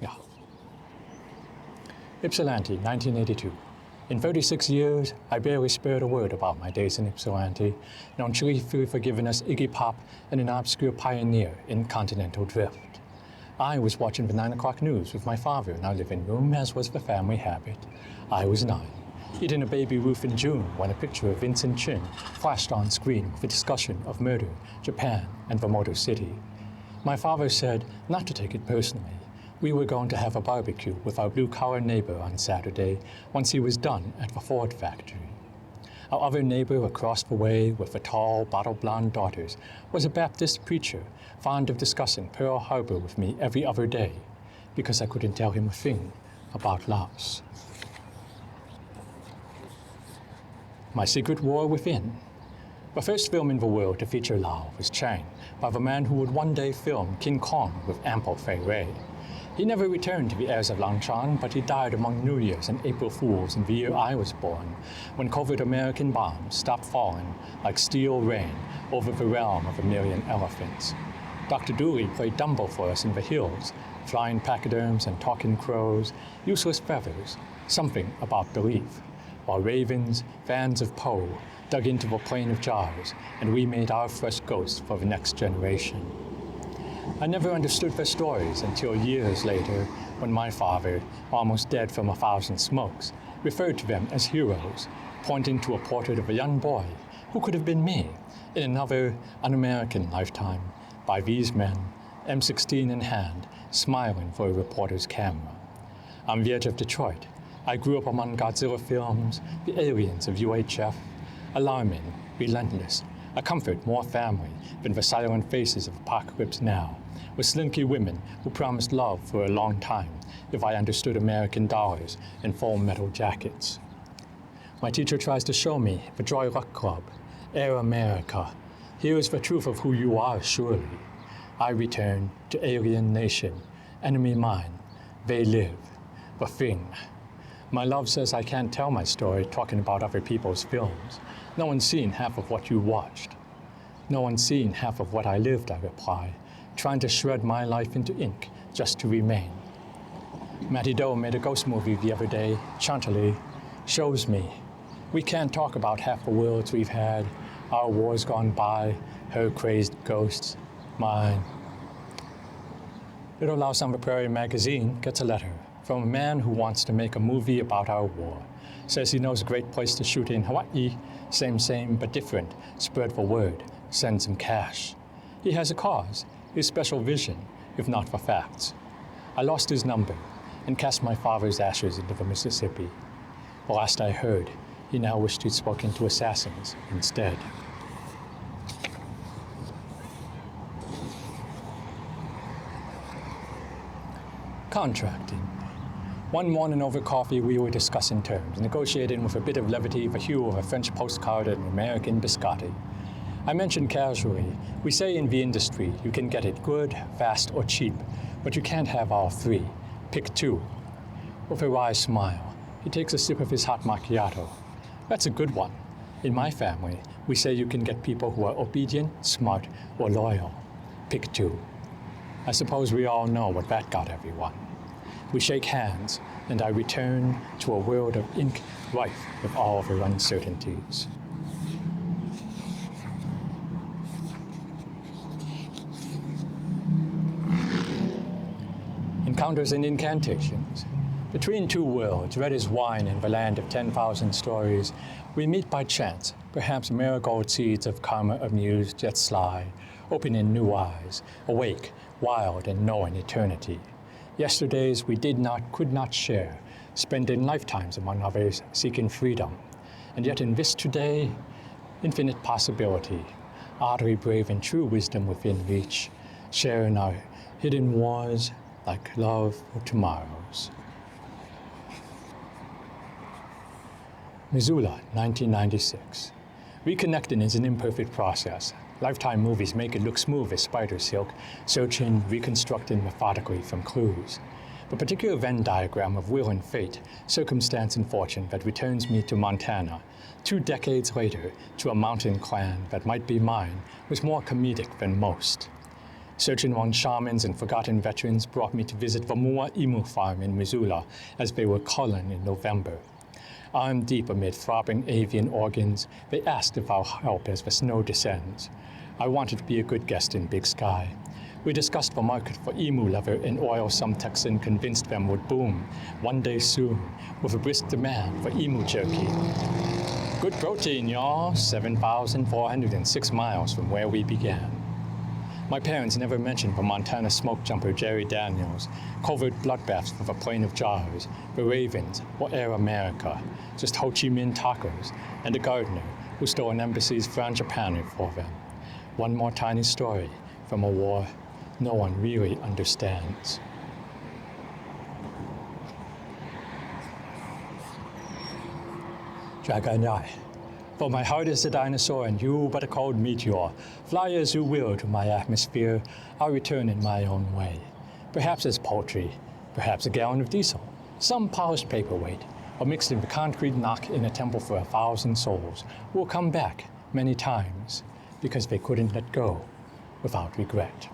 Yeah. Ypsilanti, 1982. In 36 years, I barely spared a word about my days in Ypsilanti, known chiefly for giving us Iggy Pop and an obscure pioneer in continental drift. I was watching the 9 o'clock news with my father in our living room, as was the family habit. I was 9, eating a baby Ruth in June when a picture of Vincent Chin flashed on screen with a discussion of murder, Japan, and the Motor City. My father said not to take it personally. We were going to have a barbecue with our blue-collar neighbor on Saturday once he was done at the Ford factory. Our other neighbor across the way with the tall, bottle-blonde daughters was a Baptist preacher fond of discussing Pearl Harbor with me every other day because I couldn't tell him a thing about Laos. My Secret War Within. The first film in the world to feature Lao was Chang, by the man who would one day film King Kong with ample Fei Wei. He never returned to the heirs of Langshan, but he died among New Year's and April Fools in the year I was born, when covert American bombs stopped falling like steel rain over the realm of a million elephants. Dr. Dooley played Dumbo for us in the hills, flying pachyderms and talking crows, useless feathers, something about belief, while ravens, fans of Poe, dug into the plain of jars, and we made our fresh ghosts for the next generation. I never understood their stories until years later, when my father, almost dead from 1,000 smokes, referred to them as heroes, pointing to a portrait of a young boy who could have been me in another un-American lifetime, by these men, M16 in hand, smiling for a reporter's camera. On the edge of Detroit, I grew up among Godzilla films, the aliens of UHF, alarming, relentless, a comfort more family than the silent faces of Apocalypse Now, with slinky women who promised love for a long time if I understood American dollars and full metal jackets. My teacher tries to show me the Joy Luck Club, Air America. Here is the truth of who you are, surely. I return to alien nation, enemy mine, they live, the thing. My love says I can't tell my story talking about other people's films. No one's seen half of what you watched. No one's seen half of what I lived, I reply, trying to shred my life into ink just to remain. Matty Doe made a ghost movie the other day, Chantilly, shows me. We can't talk about half the worlds we've had, our wars gone by, her crazed ghosts, mine. Little Laos on the Prairie magazine gets a letter from a man who wants to make a movie about our war. Says he knows a great place to shoot in Hawaii, same but different, spread the word, send some cash. He has a cause, his special vision, if not for facts. I lost his number and cast my father's ashes into the Mississippi. The last I heard, he now wished he'd spoken to assassins instead. Contracting. One morning over coffee, we were discussing terms, negotiating with a bit of levity the hue of a French postcard and an American biscotti. I mentioned casually, we say in the industry you can get it good, fast, or cheap, but you can't have all three. Pick two. With a wry smile, he takes a sip of his hot macchiato. That's a good one. In my family, we say you can get people who are obedient, smart, or loyal. Pick two. I suppose we all know what that got everyone. We shake hands, and I return to a world of ink rife with all of her uncertainties. Encounters and incantations. Between two worlds, red as wine in the land of 10,000 stories, we meet by chance, perhaps marigold seeds of karma amused yet sly, opening new eyes, awake, wild, and knowing eternity. Yesterdays we could not share, spending lifetimes among others seeking freedom. And yet in this today, infinite possibility, oddly brave and true wisdom within reach, sharing our hidden wars like love for tomorrows. Missoula, 1996. Reconnecting is an imperfect process. Lifetime movies make it look smooth as spider silk, searching, reconstructing methodically from clues. The particular Venn diagram of will and fate, circumstance and fortune that returns me to Montana, 2 decades later, to a mountain clan that might be mine, was more comedic than most. Searching among shamans and forgotten veterans brought me to visit the Mua Emu farm in Missoula, as they were calling in November. Arm deep amid throbbing avian organs, they asked if I'll help as the snow descends. I wanted to be a good guest in Big Sky. We discussed the market for emu leather and oil some Texan convinced them would boom one day soon, with a brisk demand for emu jerky. Good protein, y'all, 7,406 miles from where we began. My parents never mentioned the Montana smoke jumper Jerry Daniels, covert bloodbaths with a plain of jars, the Ravens, or Air America, just Ho Chi Minh tacos, and the gardener who stole an embassy's frangipane for them. One more tiny story from a war no one really understands. Dragonai. For my heart is a dinosaur and you but a cold meteor. Fly as you will to my atmosphere, I'll return in my own way. Perhaps as poultry, perhaps a gallon of diesel, some polished paperweight, or mixed in the concrete knock in a temple for 1,000 souls, will come back many times because they couldn't let go without regret.